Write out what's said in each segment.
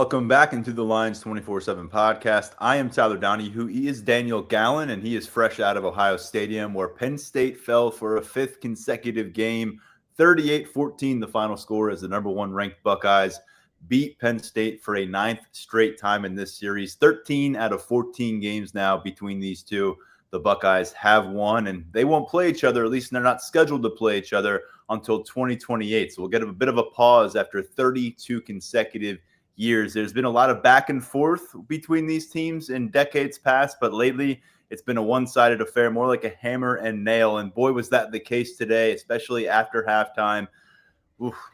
Welcome back into the Lions 24/7 podcast. I am Tyler Downey, who is Daniel Gallen, and he is fresh out of Ohio Stadium, where Penn State fell for a fifth consecutive game. 38-14, the final score, as the number one ranked Buckeyes beat Penn State for a ninth straight time in this series. 13 out of 14 games now between these two. The Buckeyes have won, and they won't play each other. At least they're not scheduled to play each other until 2028. So we'll get a bit of a pause after 32 consecutive years. There's been a lot of back and forth between these teams in decades past, but lately it's been a one-sided affair, more like a hammer and nail. And boy, was that the case today, especially after halftime.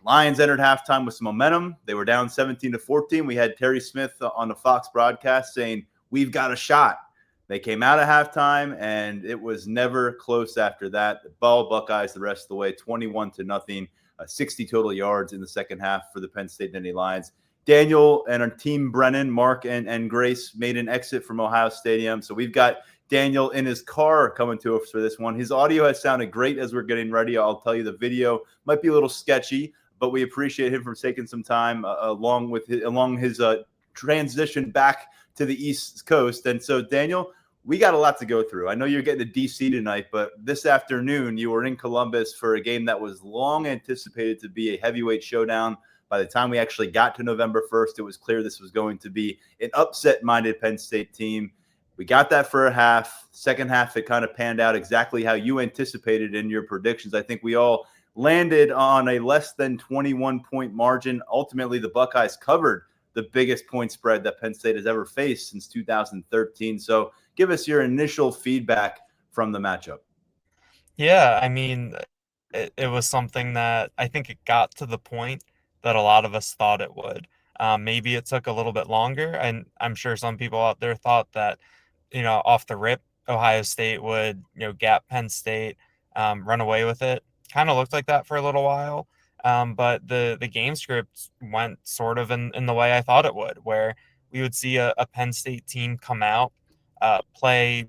Lions entered halftime with some momentum. They were down 17-14. We had Terry Smith on the Fox broadcast saying, "We've got a shot." They came out of halftime, and it was never close after that. The ball Buckeyes the rest of the way, 21-0, 60 total yards in the second half for the Penn State Nittany Lions. Daniel and our team, Brennan, Mark, and Grace, made an exit from Ohio Stadium. So we've got Daniel in his car coming to us for this one. His audio has sounded great as we're getting ready. I'll tell you the video might be a little sketchy, but we appreciate him for taking some time along his transition back to the East Coast. And so, Daniel, we got a lot to go through. I know you're getting to D.C. tonight, but this afternoon you were in Columbus for a game that was long anticipated to be a heavyweight showdown. By the time we actually got to November 1st, it was clear this was going to be an upset-minded Penn State team. We got that for a half. Second half, it kind of panned out exactly how you anticipated in your predictions. I think we all landed on a less than 21-point margin. Ultimately, the Buckeyes covered the biggest point spread that Penn State has ever faced since 2013. So give us your initial feedback from the matchup. Yeah, I mean, it was something that I think it got to the point that a lot of us thought it would. Maybe it took a little bit longer, and I'm sure some people out there thought that, off the rip, Ohio State would, gap Penn State, run away with it. Kind of looked like that for a little while. But the game script went sort of in the way I thought it would, where we would see a Penn State team come out, play,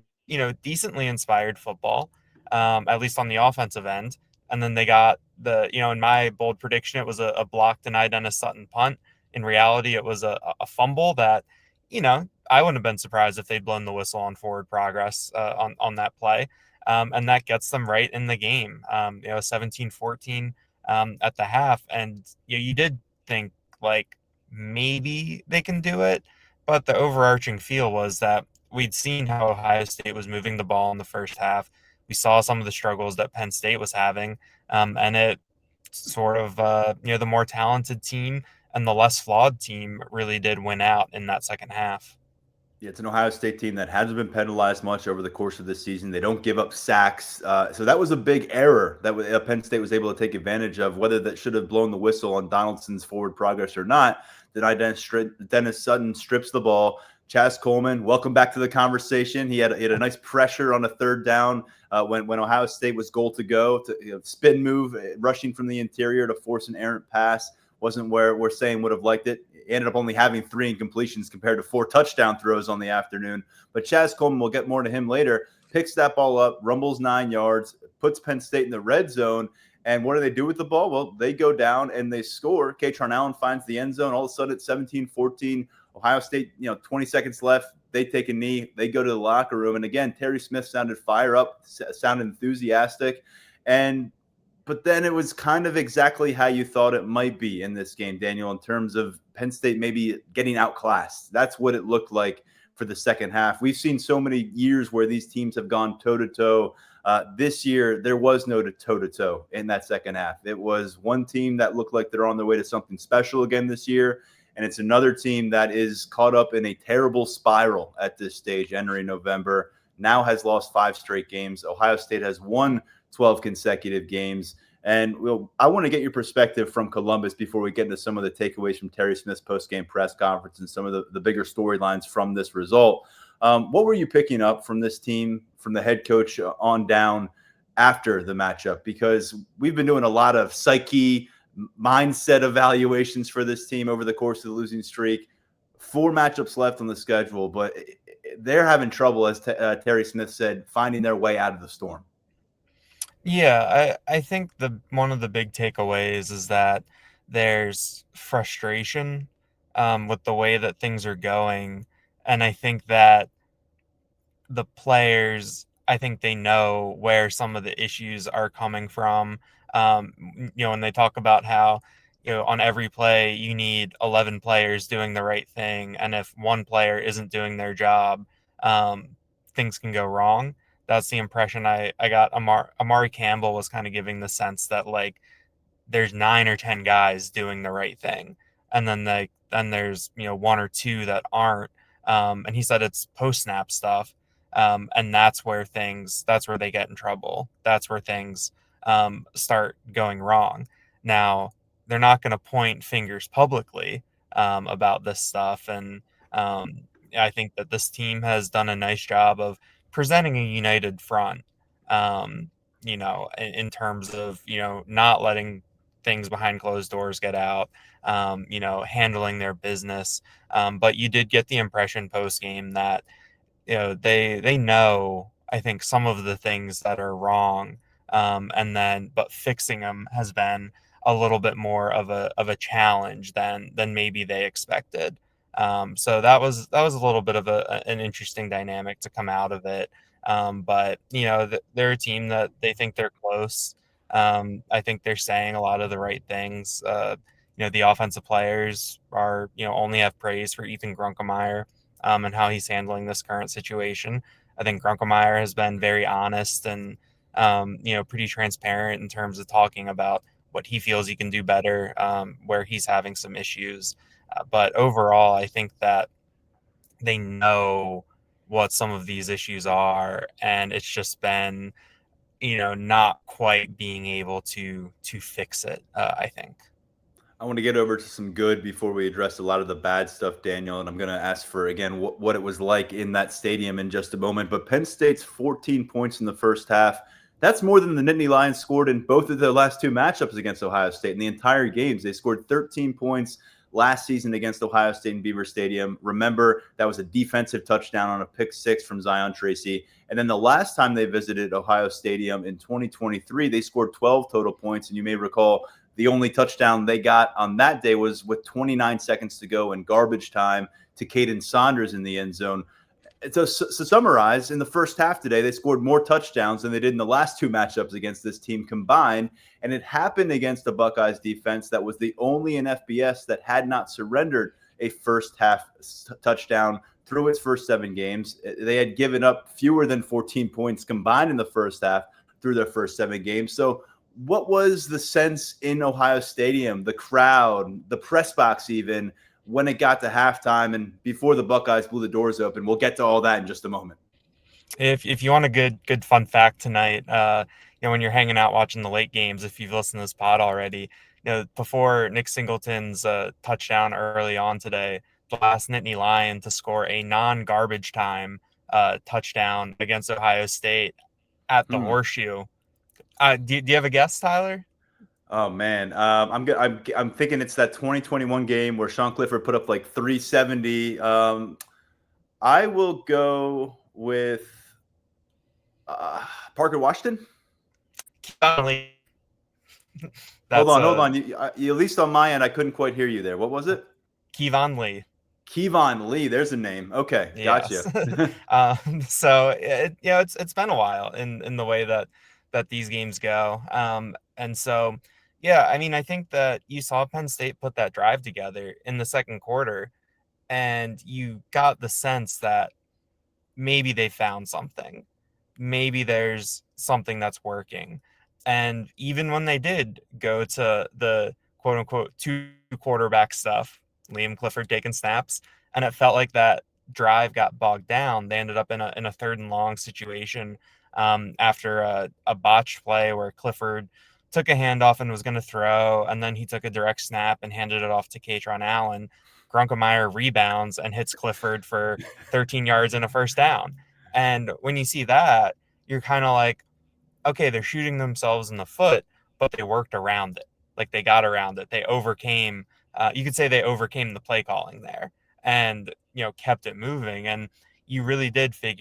decently inspired football, at least on the offensive end. And then they got in my bold prediction, it was a block denied on a Sutton punt. In reality, it was a fumble that, I wouldn't have been surprised if they'd blown the whistle on forward progress on that play. And that gets them right in the game, 17-14 at the half. And you did think like maybe they can do it. But the overarching feel was that we'd seen how Ohio State was moving the ball in the first half. We saw some of the struggles that Penn State was having, and it sort of, the more talented team and the less flawed team really did win out in that second half. Yeah, it's an Ohio State team that hasn't been penalized much over the course of this season. They don't give up sacks. So that was a big error that Penn State was able to take advantage of. Whether that should have blown the whistle on Donaldson's forward progress or not, Dennis Sutton strips the ball. Chaz Coleman, welcome back to the conversation. He had a nice pressure on a third down when Ohio State was goal to go. Spin move, rushing from the interior to force an errant pass. Wasn't where we're saying would have liked it. He ended up only having 3 incompletions compared to 4 touchdown throws on the afternoon. But Chaz Coleman, we'll get more to him later, picks that ball up, rumbles 9 yards, puts Penn State in the red zone. And what do they do with the ball? Well, they go down and they score. Kaytron Allen finds the end zone. All of a sudden, it's 17-14. Ohio State, 20 seconds left. They take a knee. They go to the locker room. And again, Terry Smith sounded fire up, sounded enthusiastic. But then it was kind of exactly how you thought it might be in this game, Daniel, in terms of Penn State maybe getting outclassed. That's what it looked like for the second half. We've seen so many years where these teams have gone toe-to-toe. This year, there was no toe-to-toe in that second half. It was one team that looked like they're on their way to something special again this year, and it's another team that is caught up in a terrible spiral at this stage entering November, now has lost 5 straight games. Ohio State has won 12 consecutive games. And I want to get your perspective from Columbus before we get into some of the takeaways from Terry Smith's post-game press conference and some of the bigger storylines from this result. What were you picking up from this team, from the head coach on down after the matchup? Because we've been doing a lot of psyche, mindset evaluations for this team over the course of the losing streak. 4 matchups left on the schedule, but they're having trouble, as Terry Smith said, finding their way out of the storm. Yeah, I think one of the big takeaways is that there's frustration with the way that things are going. And I think that the players, I think they know where some of the issues are coming from. When they talk about how, on every play, you need 11 players doing the right thing. And if one player isn't doing their job, things can go wrong. That's the impression I got. Amari Campbell was kind of giving the sense that, like, there's 9 or 10 guys doing the right thing, and then there's one or two that aren't. And he said it's post snap stuff, and that's where they get in trouble. That's where things start going wrong. Now they're not going to point fingers publicly about this stuff, and I think that this team has done a nice job of presenting a united front. In terms of not letting things behind closed doors get out, handling their business. But you did get the impression post game that they know, I think, some of the things that are wrong, but fixing them has been a little bit more of a challenge than maybe they expected. So that was a little bit of an interesting dynamic to come out of it. But they're a team that they think they're close. I think they're saying a lot of the right things. The offensive players are, only have praise for Ethan Grunkemeyer, and how he's handling this current situation. I think Grunkemeyer has been very honest and, pretty transparent in terms of talking about what he feels he can do better, where he's having some issues. But overall, I think that they know what some of these issues are, and it's just been, not quite being able to fix it. I think. I want to get over to some good before we address a lot of the bad stuff, Daniel. And I'm going to ask for, again, what it was like in that stadium in just a moment. But Penn State's 14 points in the first half. That's more than the Nittany Lions scored in both of their last two matchups against Ohio State. In the entire games, they scored 13 points last season against Ohio State in Beaver Stadium. Remember, that was a defensive touchdown on a pick six from Zion Tracy. And then the last time they visited Ohio Stadium in 2023, they scored 12 total points. And you may recall the only touchdown they got on that day was with 29 seconds to go in garbage time to Caden Saunders in the end zone. To summarize, in the first half today, they scored more touchdowns than they did in the last two matchups against this team combined. And it happened against the Buckeyes defense that was the only in FBS that had not surrendered a first half touchdown through its first 7 games. They had given up fewer than 14 points combined in the first half through their first 7 games. So what was the sense in Ohio Stadium, the crowd, the press box even, when it got to halftime and before the Buckeyes blew the doors open? We'll get to all that in just a moment. If you want a good fun fact tonight, when you're hanging out watching the late games, if you've listened to this pod already, before Nick Singleton's touchdown early on today, the last Nittany Lion to score a non-garbage time touchdown against Ohio State at the Horseshoe. Do you have a guess, Tyler? Oh man, I'm thinking it's that 2021 game where Sean Clifford put up like 370. I will go with Parker Washington. Lee. Hold on. You, at least on my end, I couldn't quite hear you there. What was it? Kevon Lee. Kevon Lee. There's a name. Okay, gotcha. Yes. So it's been a while in the way that these games go. And so, yeah, I mean, I think that you saw Penn State put that drive together in the second quarter, and you got the sense that maybe they found something. Maybe there's something that's working. And even when they did go to the quote unquote 2 quarterback stuff, Liam Clifford taking snaps, and it felt like that drive got bogged down. They ended up in a 3rd and long situation after a botched play where Clifford took a handoff and was going to throw, and then he took a direct snap and handed it off to Katron Allen. Grunkemeyer rebounds and hits Clifford for 13 yards and a first down. And when you see that, you're kind of like, okay, they're shooting themselves in the foot, but they worked around it. Like, they got around it. They overcame, you could say they overcame the play calling there and, kept it moving. And you really did think,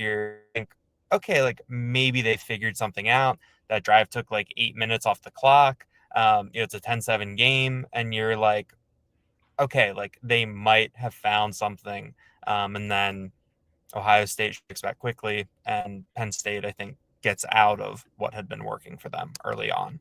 okay, like maybe they figured something out. That drive took like 8 minutes off the clock. It's a 10-7 game. And you're like, okay, like they might have found something. And then Ohio State shakes back quickly, and Penn State, I think, gets out of what had been working for them early on.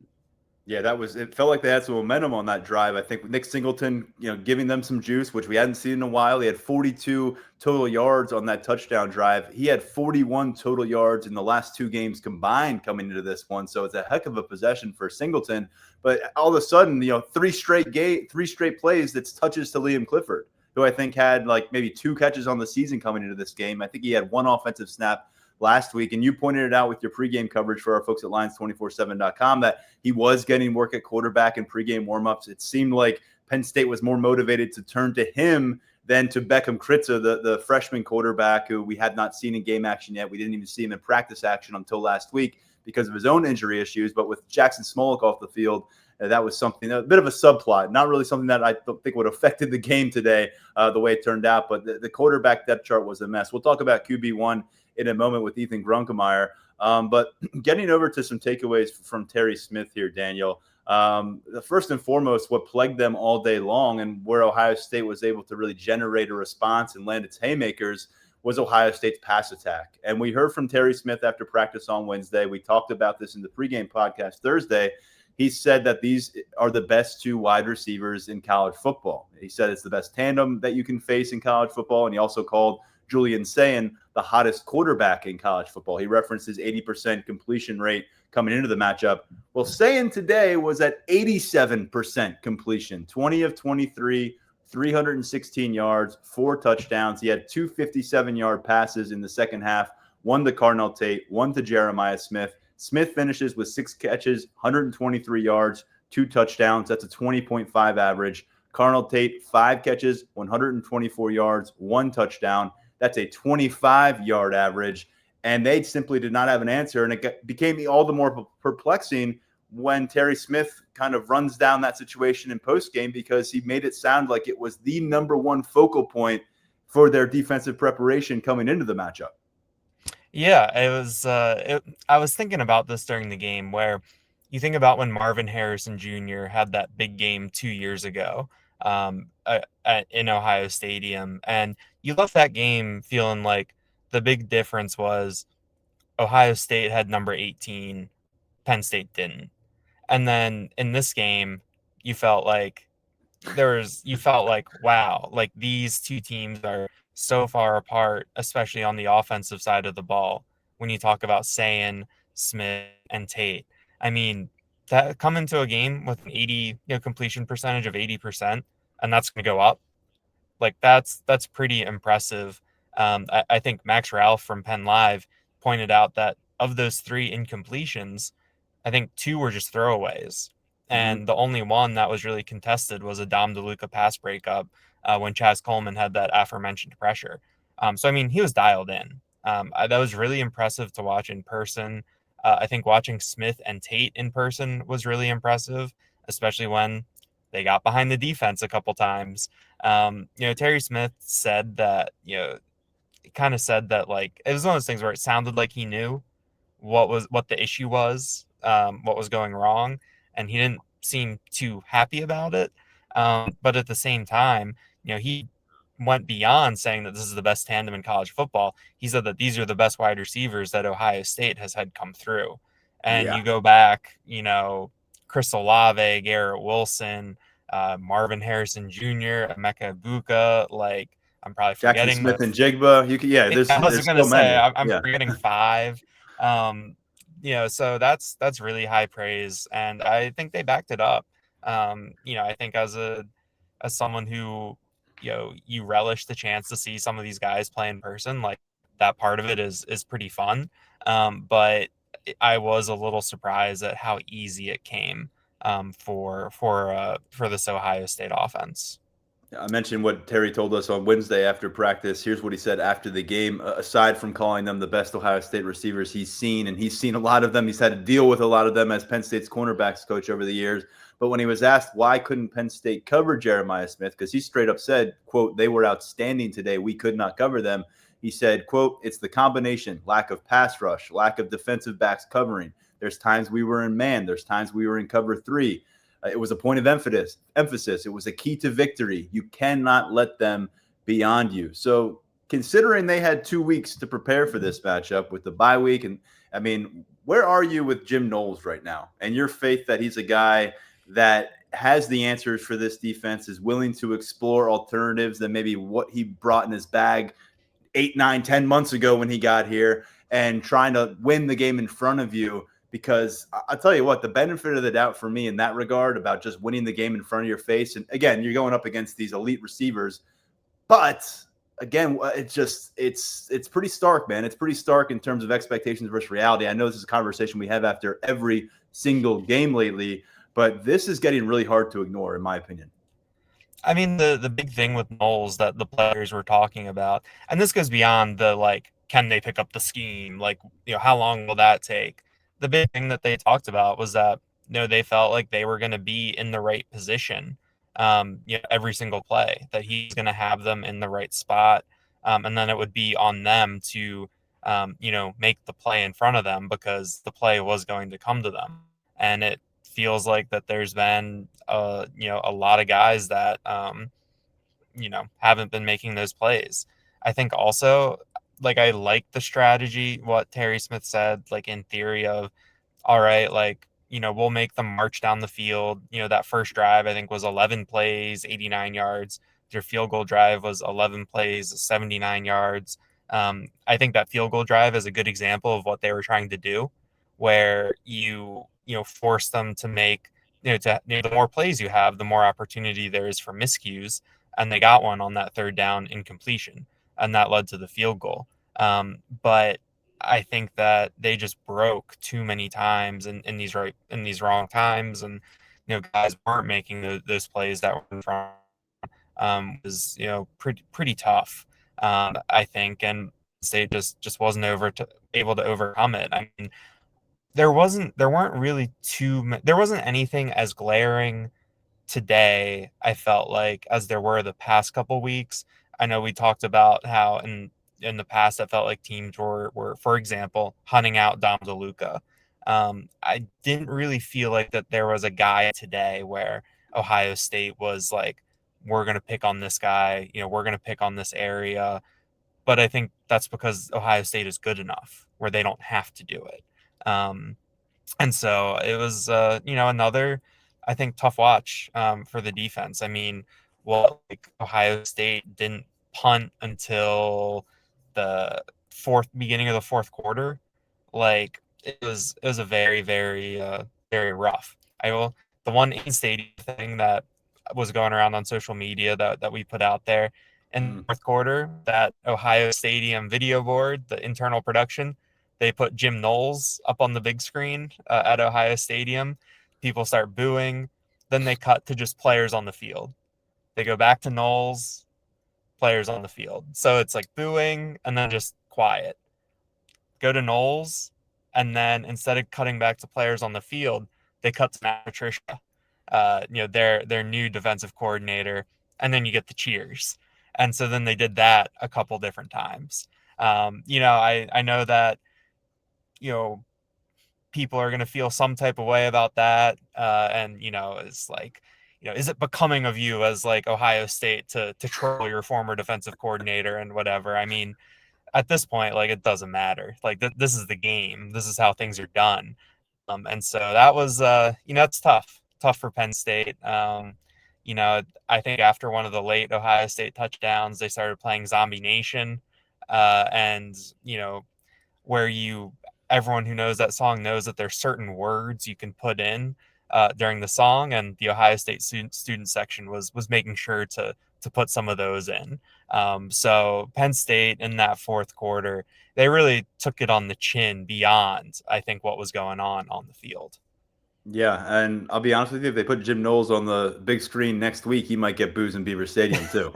Yeah, it felt like they had some momentum on that drive. I think Nick Singleton, giving them some juice, which we hadn't seen in a while. He had 42 total yards on that touchdown drive. He had 41 total yards in the last two games combined coming into this one. So it's a heck of a possession for Singleton. But all of a sudden, three straight plays that's touches to Liam Clifford, who I think had like maybe two catches on the season coming into this game. I think he had one offensive snap last week. And you pointed it out with your pregame coverage for our folks at Lions247.com that he was getting work at quarterback in pregame warmups. It seemed like Penn State was more motivated to turn to him than to Beckham Kritza, the freshman quarterback who we had not seen in game action yet. We didn't even see him in practice action until last week because of his own injury issues. But with Jackson Smolik off the field, that was something, a bit of a subplot, not really something that I don't think would have affected the game today the way it turned out. But the quarterback depth chart was a mess. We'll talk about QB1 in a moment with Ethan Grunkemeyer. But getting over to some takeaways from Terry Smith here, Daniel. The first and foremost, what plagued them all day long and where Ohio State was able to really generate a response and land its haymakers was Ohio State's pass attack. And we heard from Terry Smith after practice on Wednesday. We talked about this in the pregame podcast Thursday. He said that these are the best two wide receivers in college football. He said it's the best tandem that you can face in college football. And he also called Julian Sayin the hottest quarterback in college football. He referenced his 80% completion rate coming into the matchup. Well, Sayin today was at 87% completion, 20 of 23, 316 yards, 4 touchdowns. He had two 57-yard passes in the second half, one to Cardinal Tate, one to Jeremiah Smith. Smith finishes with 6 catches, 123 yards, 2 touchdowns. That's a 20.5 average. Cardinal Tate, 5 catches, 124 yards, 1 touchdown. That's a 25-yard average. And they simply did not have an answer. And it became all the more perplexing when Terry Smith kind of runs down that situation in postgame because he made it sound like it was the number one focal point for their defensive preparation coming into the matchup. Yeah, it was. I was thinking about this during the game where you think about when Marvin Harrison Jr. had that big game 2 years ago in Ohio Stadium, and you left that game feeling like the big difference was Ohio State had number 18, Penn State didn't. And then in this game, you felt like wow, like these two teams are so far apart, especially on the offensive side of the ball. When you talk about Sayin, Smith, and Tate, I mean, that come into a game with an 80 completion percentage of 80%, and that's going to go up. Like that's pretty impressive. I think Max Ralph from Penn Live pointed out that of those 3 incompletions, I think 2 were just throwaways. And the only one that was really contested was a Dom DeLuca pass breakup when Chaz Coleman had that aforementioned pressure. So, I mean, he was dialed in. That was really impressive to watch in person. I think watching Smith and Tate in person was really impressive, especially when they got behind the defense a couple times. Terry Smith said that, kind of said that like it was one of those things where it sounded like he knew what the issue was, what was going wrong, and he didn't seem too happy about it. But at the same time, he went beyond saying that this is the best tandem in college football. He said that these are the best wide receivers that Ohio State has had come through. And you go back, Chris Olave, Garrett Wilson, Marvin Harrison Jr., Emeka Egbuka, like I'm probably Jackson forgetting Smith and Jigba. I was There's gonna so say many. I'm forgetting 5. So that's really high praise, and I think they backed it up. I think as someone who you relish the chance to see some of these guys play in person, like that part of it is pretty fun. But I was a little surprised at how easy it came for this Ohio State offense. I mentioned what Terry told us on Wednesday after practice. Here's what he said after the game. Aside from calling them the best Ohio State receivers he's seen, and he's seen a lot of them, he's had to deal with a lot of them as Penn State's cornerbacks coach over the years. But when he was asked why couldn't Penn State cover Jeremiah Smith, because he straight up said, quote, they were outstanding today, we could not cover them. He said, quote, it's the combination, lack of pass rush, lack of defensive backs covering. There's times we were in man. There's times we were in cover 3. It was a point of emphasis. It was a key to victory. You cannot let them beyond you. So considering they had 2 weeks to prepare for this matchup with the bye week, and I mean, where are you with Jim Knowles right now and your faith that he's a guy that has the answers for this defense, is willing to explore alternatives than maybe what he brought in his bag 8, 9, 10 months ago when he got here, and trying to win the game in front of you? Because I'll tell you what, the benefit of the doubt for me in that regard about just winning the game in front of your face, and again, you're going up against these elite receivers, but again, it's pretty stark, man. It's pretty stark in terms of expectations versus reality. I know this is a conversation we have after every single game lately, but this is getting really hard to ignore, in my opinion. I mean, the big thing with Knowles that the players were talking about, and this goes beyond the like, can they pick up the scheme? Like, how long will that take? The big thing that they talked about was that, they felt like they were going to be in the right position, every single play, that he's going to have them in the right spot. And then it would be on them to, make the play in front of them because the play was going to come to them. And it feels like that there's been a lot of guys that haven't been making those plays. I think also, like, I like the strategy what Terry Smith said, like, in theory of, all right, like, we'll make them march down the field. That first drive I think was 11 plays, 89 yards. Their field goal drive was 11 plays, 79 yards. I think that field goal drive is a good example of what they were trying to do, where force them to make, the more plays you have, the more opportunity there is for miscues. And they got one on that third down incompletion, and that led to the field goal. But I think that they just broke too many times in these wrong times, and guys weren't making those plays that were in front. Was pretty tough, I think, and State just wasn't able to overcome it. I mean, there weren't really there wasn't anything as glaring today, I felt like, as there were the past couple weeks. I know we talked about how in the past I felt like teams were, for example, hunting out Dom DeLuca. I didn't really feel like that there was a guy today where Ohio State was like, we're going to pick on this guy, we're going to pick on this area. But I think that's because Ohio State is good enough where they don't have to do it. And so it was, another, I think, tough watch for the defense. I mean, like, Ohio State didn't punt until the beginning of the fourth quarter. Like, it was a very, very, very rough. The one in-stadium thing that was going around on social media that we put out there in the fourth quarter, that Ohio Stadium video board, the internal production, they put Jim Knowles up on the big screen at Ohio Stadium. People start booing. Then they cut to just players on the field. They go back to Knowles, players on the field. So it's like booing and then just quiet. Go to Knowles, and then instead of cutting back to players on the field, they cut to Matt Patricia, their new defensive coordinator, and then you get the cheers. And so then they did that a couple different times. I know that people are going to feel some type of way about that. And, it's like, is it becoming of you as like Ohio State to troll your former defensive coordinator and whatever? I mean, at this point, like, it doesn't matter. Like, this is the game. This is how things are done. And so that was, it's tough for Penn State. I think after one of the late Ohio State touchdowns, they started playing Zombie Nation. And, where everyone who knows that song knows that there's certain words you can put in during the song, and the Ohio State student section was making sure to put some of those in. So Penn State in that fourth quarter, they really took it on the chin beyond, I think, what was going on the field. Yeah, and I'll be honest with you, if they put Jim Knowles on the big screen next week, he might get booze in Beaver Stadium too.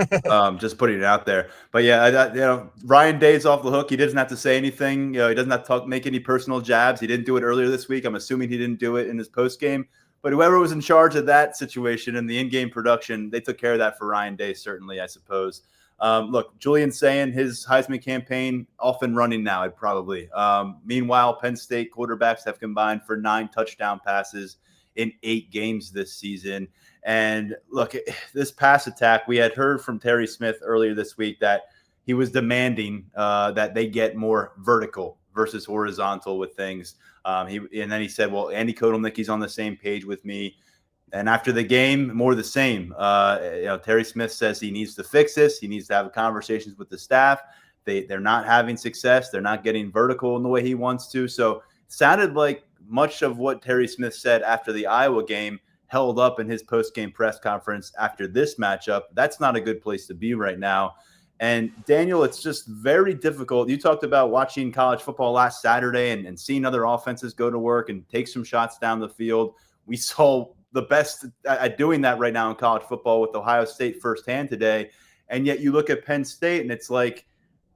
Just putting it out there. But yeah, Ryan Day's off the hook. He doesn't have to say anything. He doesn't have to make any personal jabs. He didn't do it earlier this week. I'm assuming he didn't do it in his post game. But whoever was in charge of that situation and the in-game production, they took care of that for Ryan Day, certainly, I suppose. Look, Julian's saying his Heisman campaign off and running now, probably. Meanwhile, Penn State quarterbacks have combined for 9 touchdown passes in 8 games this season. And look, this pass attack, we had heard from Terry Smith earlier this week that he was demanding that they get more vertical versus horizontal with things. And then he said, well, Andy Kotelnicki's on the same page with me. And after the game, more the same. Terry Smith says he needs to fix this. He needs to have conversations with the staff. They're not having success. They're not getting vertical in the way he wants to. So it sounded like much of what Terry Smith said after the Iowa game held up in his post-game press conference after this matchup. That's not a good place to be right now. And Daniel, it's just very difficult. You talked about watching college football last Saturday and seeing other offenses go to work and take some shots down the field. We saw the best at doing that right now in college football with Ohio State firsthand today. And yet you look at Penn State and it's like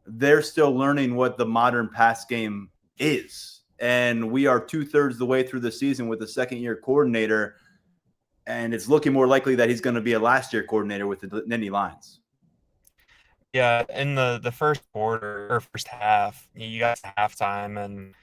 they're still learning what the modern pass game is. And we are 2/3 of the way through the season with a second-year coordinator. And it's looking more likely that he's going to be a last-year coordinator with the Nittany Lions. Yeah, in the first quarter or first half, you got to halftime, and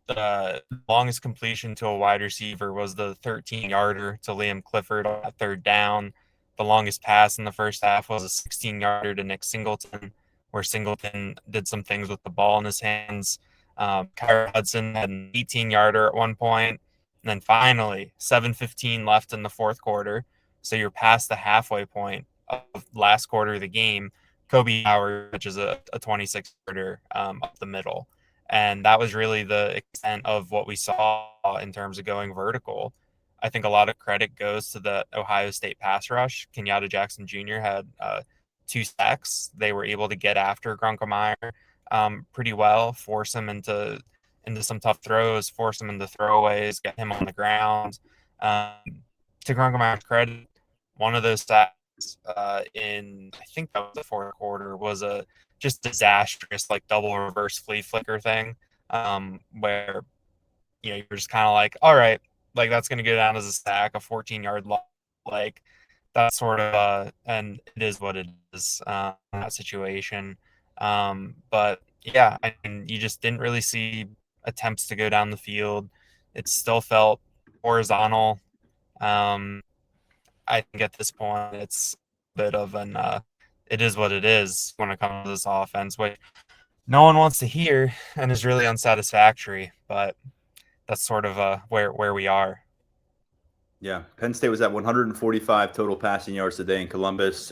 the longest completion to a wide receiver was the 13-yarder to Liam Clifford on third down. The longest pass in the first half was a 16-yarder to Nick Singleton, where Singleton did some things with the ball in his hands. Kyra Hudson had an 18-yarder at one point. And then finally, 7:15 left in the fourth quarter. So you're past the halfway point of last quarter of the game. Kobe Howard, which is a 26-yarder up the middle. And that was really the extent of what we saw in terms of going vertical. I think a lot of credit goes to the Ohio State pass rush. Kenyatta Jackson Jr. had 2 sacks. They were able to get after Grunkemeyer pretty well, force him into some tough throws, force him into throwaways, get him on the ground. To Grunkemeyer's credit, one of those sacks in, I think that was the fourth quarter, was a just disastrous like double reverse flea flicker thing, where you're just kind of like, all right, like that's going to go down as a sack, a 14-yard loss, like that sort of and it is what it is in that situation. But yeah, I mean, you just didn't really see attempts to go down the field. It still felt horizontal. I think at this point it's a bit of an it is what it is when it comes to this offense, which no one wants to hear and is really unsatisfactory, but that's sort of where we are. Yeah, Penn State was at 145 total passing yards today in Columbus.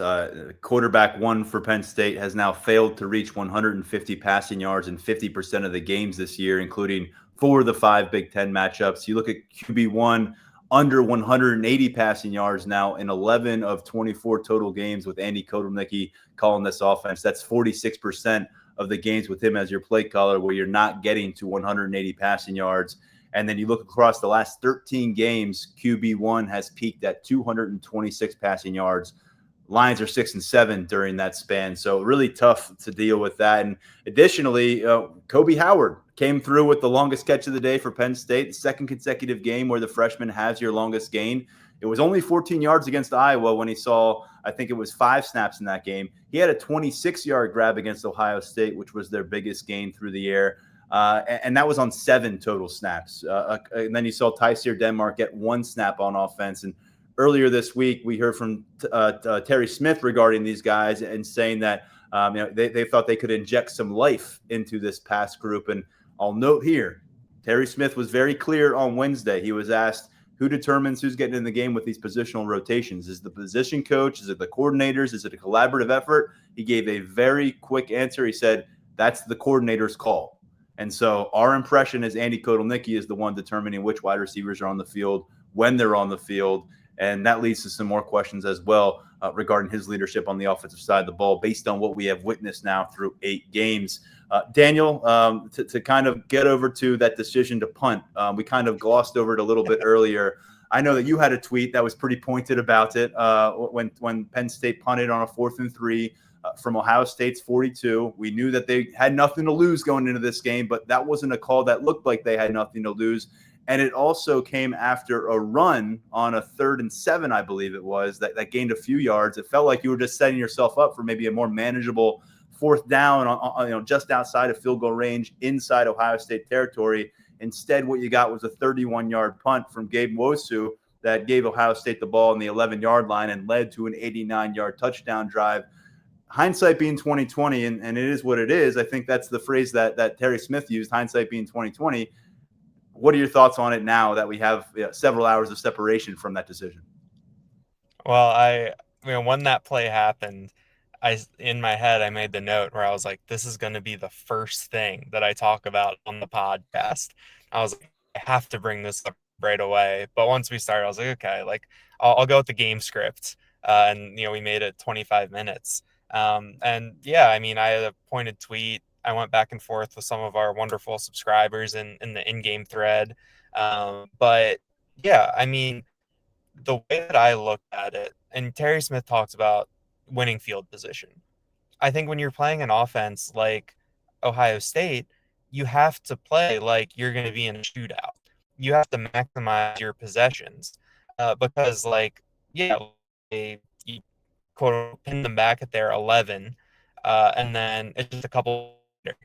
Quarterback one for Penn State has now failed to reach 150 passing yards in 50% of the games this year, including 4 of the 5 Big Ten matchups. You look at QB1, under 180 passing yards now in 11 of 24 total games with Andy Kotelnicki calling this offense. That's 46% of the games with him as your play caller where you're not getting to 180 passing yards. And then you look across the last 13 games, QB1 has peaked at 226 passing yards. Lions are 6-7 during that span. So really tough to deal with that. And additionally, Kobe Howard came through with the longest catch of the day for Penn State, the second consecutive game where the freshman has your longest gain. It was only 14 yards against Iowa when he saw, I think it was 5 snaps in that game. He had a 26-yard grab against Ohio State, which was their biggest gain through the air. And that was on 7 total snaps. And then you saw Tyseer Denmark get 1 snap on offense. And earlier this week, we heard from Terry Smith regarding these guys and saying that they thought they could inject some life into this pass group. And I'll note here, Terry Smith was very clear on Wednesday. He was asked, who determines who's getting in the game with these positional rotations? Is it the position coach? Is it the coordinators? Is it a collaborative effort? He gave a very quick answer. He said, that's the coordinator's call. And so our impression is Andy Kotelnicki is the one determining which wide receivers are on the field, when they're on the field. And that leads to some more questions as well regarding his leadership on the offensive side of the ball based on what we have witnessed now through 8 games. Daniel, to kind of get over to that decision to punt, we kind of glossed over it a little bit earlier. I know that you had a tweet that was pretty pointed about it when Penn State punted on a 4th and 3 from Ohio State's 42. We knew that they had nothing to lose going into this game, but that wasn't a call that looked like they had nothing to lose. And it also came after a run on a 3rd and 7, I believe it was, that gained a few yards. It felt like you were just setting yourself up for maybe a more manageable 4th down on just outside of field goal range inside Ohio State territory. Instead, what you got was a 31-yard punt from Gabe Nwosu, that gave Ohio State the ball on the 11-yard line and led to an 89-yard touchdown drive. Hindsight being 2020, and it is what it is. I think that's the phrase that Terry Smith used, hindsight being 2020. What are your thoughts on it now that we have several hours of separation from that decision? Well, when that play happened, in my head I made the note where I was like, this is going to be the first thing that I talk about on the podcast. I was like, I have to bring this up right away. But once we started, I was like, okay, like I'll go with the game script. And we made it 25 minutes. And yeah, I mean, I had a pointed tweet. I went back and forth with some of our wonderful subscribers in the in-game thread. But yeah, I mean, the way that I looked at it, and Terry Smith talks about winning field position. I think when you're playing an offense like Ohio State, you have to play like you're going to be in a shootout. You have to maximize your possessions because, like, yeah, you quote unquote pin them back at their 11, and then it's just a couple later,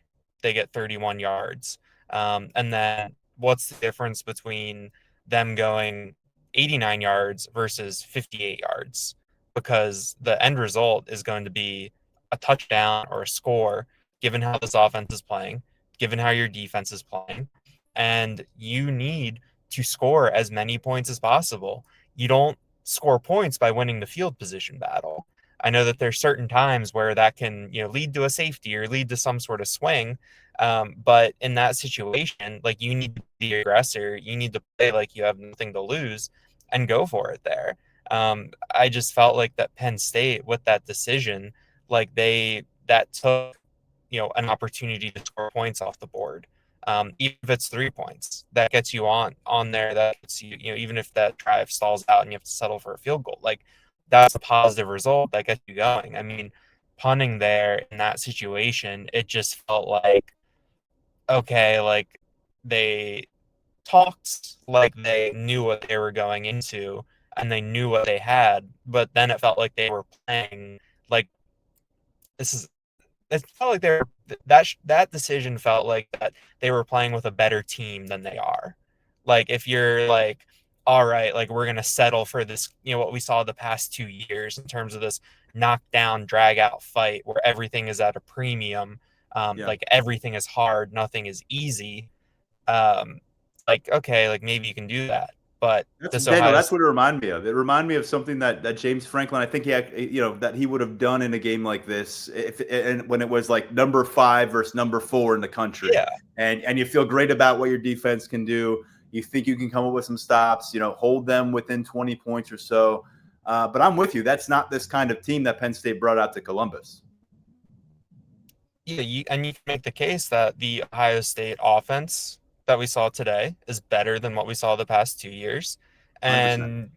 they get 31 yards. And then what's the difference between them going 89 yards versus 58 yards? Because the end result is going to be a touchdown or a score, given how this offense is playing, given how your defense is playing. And you need to score as many points as possible. You don't score points by winning the field position battle. I know that there's certain times where that can, lead to a safety or lead to some sort of swing. But in that situation, like, you need to be the aggressor. You need to play like you have nothing to lose and go for it there. I just felt like that Penn State with that decision, like that took, an opportunity to score points off the board. Even if it's 3 points, that gets you on there. That gets you, even if that drive stalls out and you have to settle for a field goal, like, that's a positive result that gets you going. I mean, punting there in that situation, it just felt like, okay, like, they talked like they knew what they were going into and they knew what they had, but then it felt like they were playing like this is it felt like they were that decision felt like that they were playing with a better team than they are. Like, if you're like, all right, like, we're gonna settle for this, what we saw the past 2 years in terms of this knockdown, drag out fight where everything is at a premium, like everything is hard, nothing is easy. Um, like, okay, like, maybe you can do that, but this Daniel, Ohio that's what it reminded me of. It reminded me of something that James Franklin, I think that he would have done in a game like this, and when it was like number 5 versus number 4 in the country, yeah, and you feel great about what your defense can do. You think you can come up with some stops, hold them within 20 points or so. But I'm with you. That's not this kind of team that Penn State brought out to Columbus. yeah, and you can make the case that the Ohio State offense that we saw today is better than what we saw the past 2 years, 100%.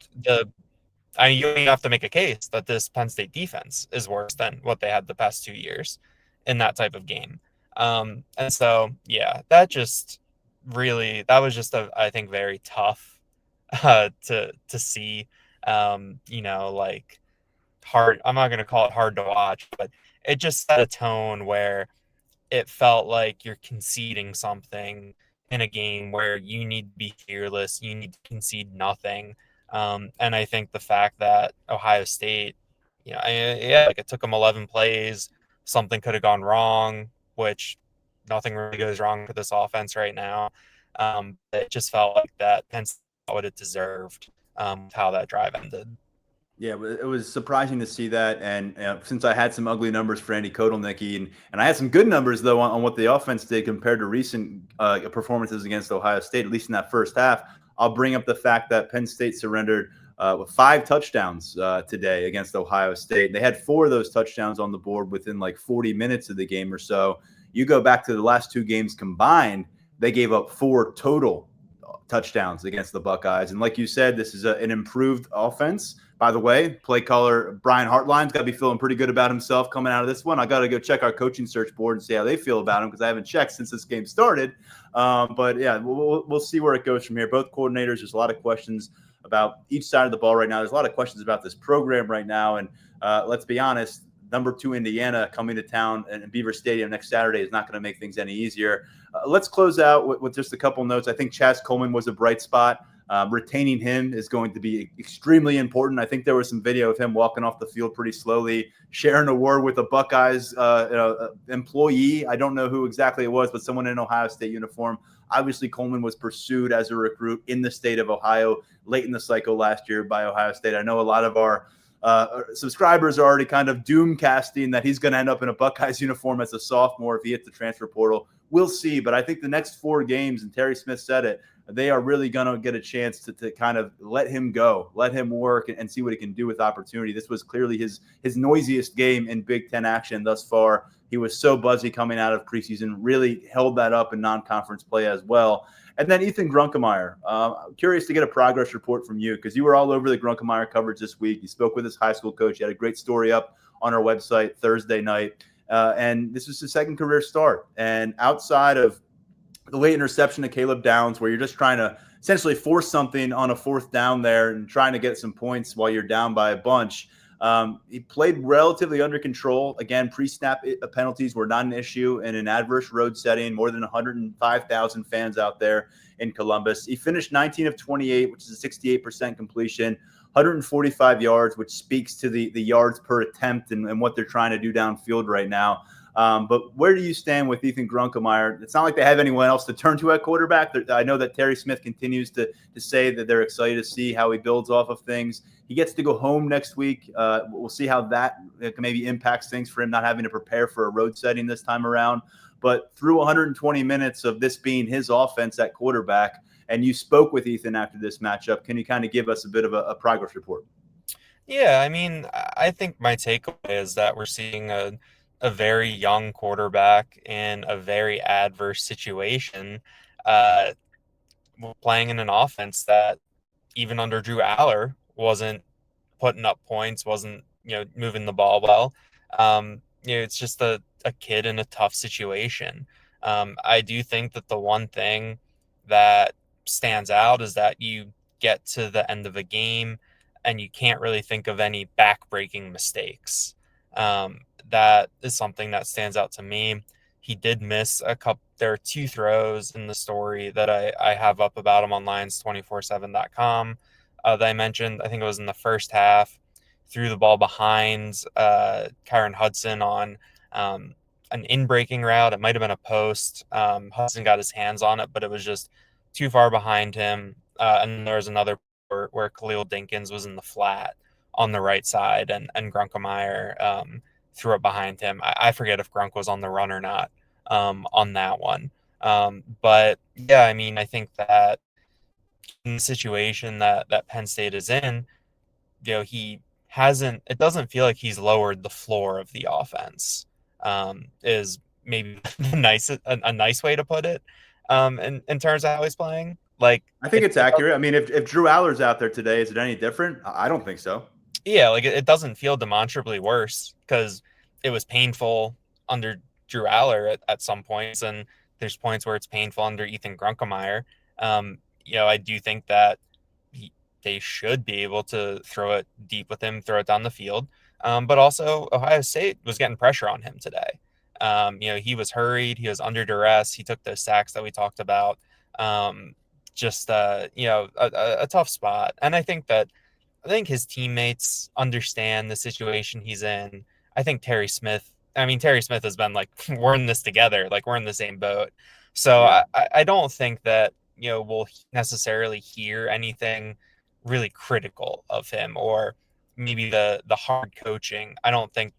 and you don't even have to make a case that this Penn State defense is worse than what they had the past 2 years in that type of game. And so, yeah, that was just I think, very tough to see. Like, hard. I'm not going to call it hard to watch, but it just set a tone where it felt like you're conceding something in a game where you need to be fearless, you need to concede nothing. And I think the fact that Ohio State, like, it took them 11 plays, something could have gone wrong, which nothing really goes wrong with this offense right now. It just felt like that Penn State got what it deserved, with how that drive ended. Yeah, it was surprising to see that. And since I had some ugly numbers for Andy Kotelnicki, and I had some good numbers, though, on what the offense did compared to recent performances against Ohio State, at least in that first half, I'll bring up the fact that Penn State surrendered with 5 touchdowns today against Ohio State. They had 4 of those touchdowns on the board within like 40 minutes of the game or so. You go back to the last 2 games combined, they gave up 4 total touchdowns against the Buckeyes. And like you said, this is an improved offense. By the way, play caller Brian Hartline's got to be feeling pretty good about himself coming out of this one. I got to go check our coaching search board and see how they feel about him because I haven't checked since this game started. But yeah, we'll see where it goes from here. Both coordinators, there's a lot of questions about each side of the ball right now. There's a lot of questions about this program right now. And let's be honest, number 2 Indiana coming to town and Beaver Stadium next Saturday is not going to make things any easier. Let's close out with just a couple notes. I think Chaz Coleman was a bright spot. Retaining him is going to be extremely important. I think there was some video of him walking off the field pretty slowly, sharing a word with a Buckeyes employee. I don't know who exactly it was, but someone in Ohio State uniform. Obviously, Coleman was pursued as a recruit in the state of Ohio late in the cycle last year by Ohio State. I know a lot of our subscribers are already kind of doom casting that he's going to end up in a Buckeyes uniform as a sophomore if he hits the transfer portal. We'll see. But I think the next 4 games, and Terry Smith said it, they are really going to get a chance to kind of let him go, let him work, and see what he can do with opportunity. This was clearly his noisiest game in Big Ten action thus far. He was so buzzy coming out of preseason, really held that up in non-conference play as well. And then Ethan Grunkemeyer, curious to get a progress report from you because you were all over the Grunkemeyer coverage this week. You spoke with his high school coach. You had a great story up on our website Thursday night. And this was his second career start. And outside of the late interception to Caleb Downs, where you're just trying to essentially force something on a 4th down there and trying to get some points while you're down by a bunch. He played relatively under control. Again, pre-snap penalties were not an issue in an adverse road setting. More than 105,000 fans out there in Columbus. He finished 19 of 28, which is a 68% completion, 145 yards, which speaks to the yards per attempt and what they're trying to do downfield right now. But where do you stand with Ethan Grunkemeyer? It's not like they have anyone else to turn to at quarterback. I know that Terry Smith continues to say that they're excited to see how he builds off of things. He gets to go home next week. We'll see how that maybe impacts things for him not having to prepare for a road setting this time around. But through 120 minutes of this being his offense at quarterback, and you spoke with Ethan after this matchup, can you kind of give us a bit of a progress report? Yeah, I mean, I think my takeaway is that we're seeing a very young quarterback in a very adverse situation, uh, playing in an offense that even under Drew Aller wasn't putting up points, wasn't moving the ball well. It's just a kid in a tough situation. I do think that the one thing that stands out is that you get to the end of a game and you can't really think of any back-breaking mistakes. That is something that stands out to me. He did miss a couple. There are 2 throws in the story that I have up about him on Lions247.com that I mentioned. I think it was in the first half. Threw the ball behind Kyron Hudson on an in-breaking route. It might have been a post. Hudson got his hands on it, but it was just too far behind him. And there was another where Khalil Dinkins was in the flat on the right side, and Grunkemeyer threw it behind him. I forget if Grunk was on the run or not on that one. But yeah, I mean, I think that in the situation that Penn State is in, he hasn't. It doesn't feel like he's lowered the floor of the offense. Is maybe a nice way to put it. In terms of how he's playing, like I think it's accurate. I mean, if Drew Aller's out there today, is it any different? I don't think so. Yeah, like it doesn't feel demonstrably worse because it was painful under Drew Aller at some points, and there's points where it's painful under Ethan Grunkemeyer. I do think that they should be able to throw it deep with him, throw it down the field. But also Ohio State was getting pressure on him today. He was hurried. He was under duress. He took those sacks that we talked about. A tough spot. And I think his teammates understand the situation he's in. I think Terry Smith has been like, we're in this together. Like, we're in the same boat. So yeah. I don't think that, we'll necessarily hear anything really critical of him, or maybe the hard coaching. I don't think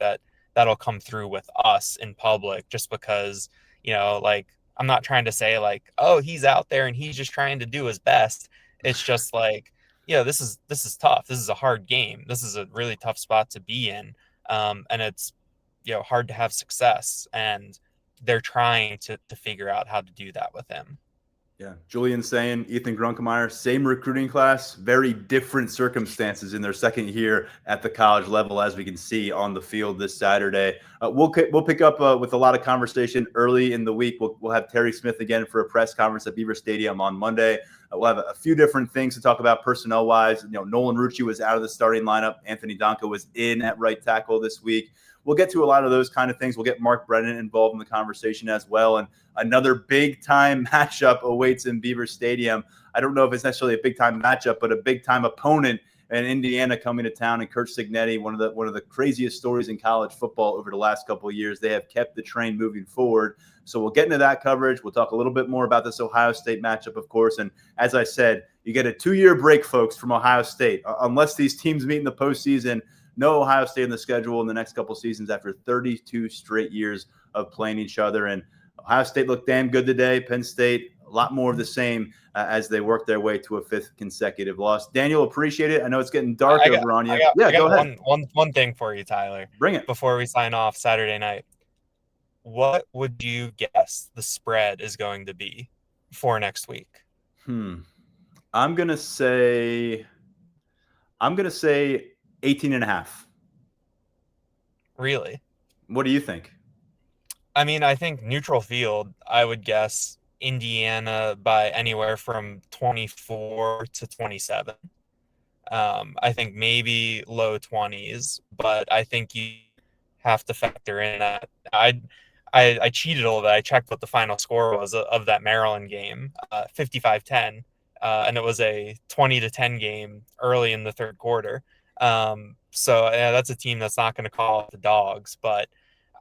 that'll come through with us in public, just because, I'm not trying to say like, oh, he's out there and he's just trying to do his best. It's just like, this is tough. This is a hard game. This is a really tough spot to be in. And it's, hard to have success, and they're trying to figure out how to do that with him. Yeah. Julian saying Ethan Grunkemeyer, same recruiting class, very different circumstances in their second year at the college level, as we can see on the field this Saturday. We'll pick up with a lot of conversation early in the week. We'll have Terry Smith again for a press conference at Beaver Stadium on Monday. We'll have a few different things to talk about personnel-wise. Nolan Rucci was out of the starting lineup. Anthony Donko was in at right tackle this week. we'll get to a lot of those kind of things. We'll get Mark Brennan involved in the conversation as well. And another big-time matchup awaits in Beaver Stadium. I don't know if it's necessarily a big-time matchup, but a big-time opponent in Indiana coming to town, and Curt Cignetti, one of the craziest stories in college football over the last couple of years. They have kept the train moving forward. So we'll get into that coverage. We'll talk a little bit more about this Ohio State matchup, of course. And as I said, you get a 2-year break, folks, from Ohio State. Unless these teams meet in the postseason, no Ohio State in the schedule in the next couple of seasons after 32 straight years of playing each other. And Ohio State looked damn good today. Penn State, a lot more of the same as they work their way to a 5th consecutive loss. Daniel, appreciate it. I know it's getting dark over on you. Go ahead. One thing for you, Tyler. Bring it. Before we sign off Saturday night, what would you guess the spread is going to be for next week? I'm gonna say 18.5. Really? What do you think? I mean, I think neutral field, I would guess Indiana by anywhere from 24 to 27. I think maybe low 20s, but I think you have to factor in that I cheated a little bit. I checked what the final score was of that Maryland game, 55-10, and it was a 20-10 game early in the third quarter. So that's a team that's not going to call out the dogs, but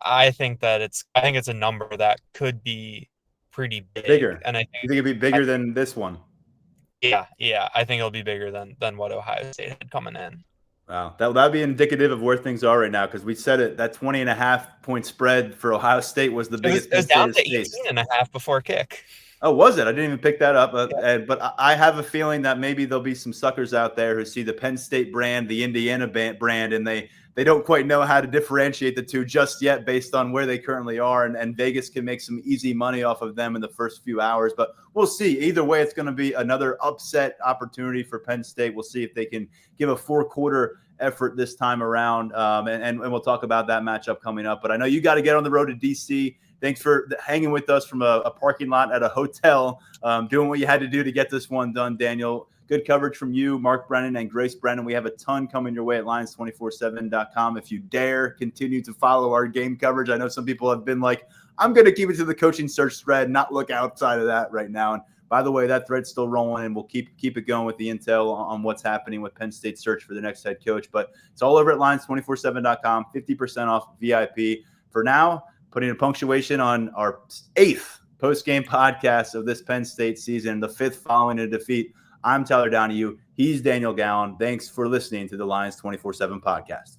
I think it's a number that could be pretty big. Bigger. And I think you think it'd be bigger than this one? Yeah. I think it'll be bigger than what Ohio State had coming in. Wow, that'd be indicative of where things are right now, because we said it. That 20.5 point spread for Ohio State was the biggest. It was down to 18.5 before kick. Oh, was it? I didn't even pick that up. But I have a feeling that maybe there'll be some suckers out there who see the Penn State brand, the Indiana brand, and they don't quite know how to differentiate the two just yet based on where they currently are. And Vegas can make some easy money off of them in the first few hours. But we'll see. Either way, it's going to be another upset opportunity for Penn State. We'll see if they can give a 4-quarter effort this time around. And we'll talk about that matchup coming up. But I know you got to get on the road to D.C. Thanks for hanging with us from a parking lot at a hotel, doing what you had to do to get this one done, Daniel. Good coverage from you, Mark Brennan, and Grace Brennan. We have a ton coming your way at Lions247.com. If you dare continue to follow our game coverage, I know some people have been like, I'm going to keep it to the coaching search thread, not look outside of that right now. And by the way, that thread's still rolling, and we'll keep it going with the intel on what's happening with Penn State's search for the next head coach. But it's all over at Lions247.com, 50% off VIP. For now, putting a punctuation on our 8th post-game podcast of this Penn State season, the 5th following a defeat. I'm Tyler Donahue. He's Daniel Gallen. Thanks for listening to the Lions 24/7 podcast.